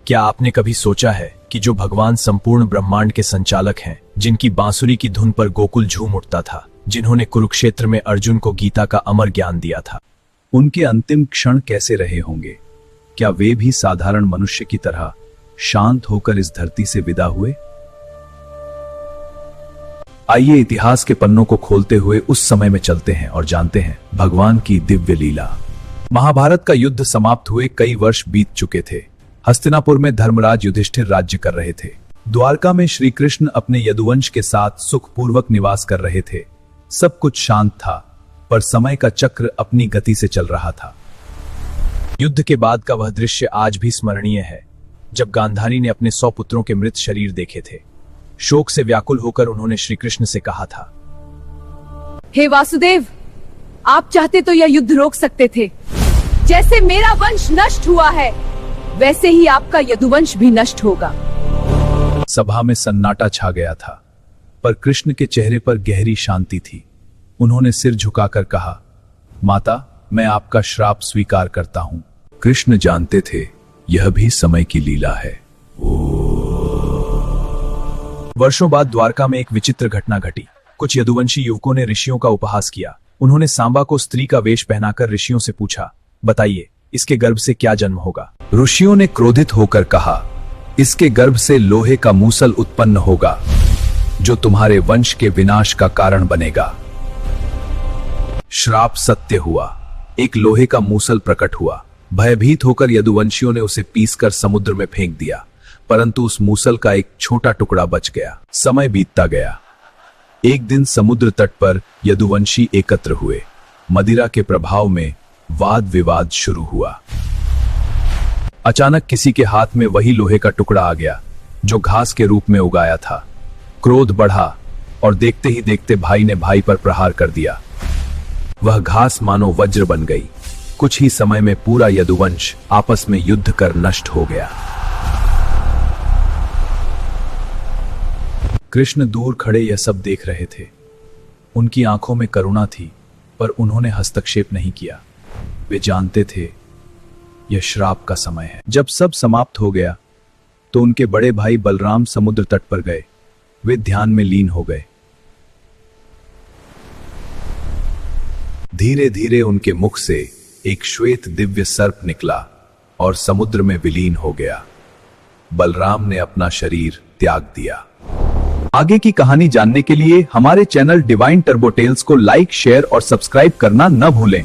क्या आपने कभी सोचा है कि जो भगवान संपूर्ण ब्रह्मांड के संचालक हैं, जिनकी बांसुरी की धुन पर गोकुल झूम उठता था, जिन्होंने कुरुक्षेत्र में अर्जुन को गीता का अमर ज्ञान दिया था, उनके अंतिम क्षण कैसे रहे होंगे? क्या वे भी साधारण मनुष्य की तरह शांत होकर इस धरती से विदा हुए? आइए इतिहास के पन्नों को खोलते हुए उस समय में चलते हैं और जानते हैं भगवान की दिव्य लीला। महाभारत का युद्ध समाप्त हुए कई वर्ष बीत चुके थे। हस्तिनापुर में धर्मराज युधिष्ठिर राज्य कर रहे थे। द्वारका में श्री कृष्ण अपने यदुवंश के साथ सुखपूर्वक निवास कर रहे थे। सब कुछ शांत था, पर समय का चक्र अपनी गति से चल रहा था। युद्ध के बाद का वह दृश्य आज भी स्मरणीय है, जब गांधारी ने अपने 100 पुत्रों के मृत शरीर देखे थे। शोक से व्याकुल होकर उन्होंने श्री कृष्ण से कहा था, हे वासुदेव, आप चाहते तो यह युद्ध रोक सकते थे। जैसे मेरा वंश नष्ट हुआ है, वैसे ही आपका यदुवंश भी नष्ट होगा। सभा में सन्नाटा छा गया था, पर कृष्ण के चेहरे पर गहरी शांति थी। उन्होंने सिर झुकाकर कहा, माता, मैं आपका श्राप स्वीकार करता हूं। कृष्ण जानते थे यह भी समय की लीला है। वर्षों बाद द्वारका में एक विचित्र घटना घटी। कुछ यदुवंशी युवकों ने ऋषियों का उपहास किया। उन्होंने सांबा को स्त्री का वेश पहनाकर ऋषियों से पूछा, बताइए, इसके गर्भ से क्या जन्म होगा? ऋषियों ने क्रोधित होकर कहा, इसके गर्भ से लोहे का मूसल उत्पन्न होगा, जो तुम्हारे वंश के विनाश का कारण बनेगा। श्राप सत्य हुआ। एक लोहे का मूसल प्रकट हुआ। भयभीत होकर यदुवंशियों ने उसे पीसकर समुद्र में फेंक दिया, परंतु उस मूसल का एक छोटा टुकड़ा बच गया। समय बीतता गया। एक दिन समुद्र तट पर यदुवंशी एकत्र हुए। मदिरा के प्रभाव में वाद विवाद शुरू हुआ। अचानक किसी के हाथ में वही लोहे का टुकड़ा आ गया, जो घास के रूप में उगाया था। क्रोध बढ़ा और देखते ही देखते भाई ने भाई पर प्रहार कर दिया। वह घास मानो वज्र बन गई। कुछ ही समय में पूरा यदुवंश आपस में युद्ध कर नष्ट हो गया। कृष्ण दूर खड़े यह सब देख रहे थे। उनकी आंखों में करुणा थी, पर उन्होंने हस्तक्षेप नहीं किया। वे जानते थे यह श्राप का समय है। जब सब समाप्त हो गया तो उनके बड़े भाई बलराम समुद्र तट पर गए। वे ध्यान में लीन हो गए। धीरे धीरे उनके मुख से एक श्वेत दिव्य सर्प निकला और समुद्र में विलीन हो गया। बलराम ने अपना शरीर त्याग दिया। आगे की कहानी जानने के लिए हमारे चैनल डिवाइन टर्बो टेल्स को लाइक, शेयर और सब्सक्राइब करना न भूलें।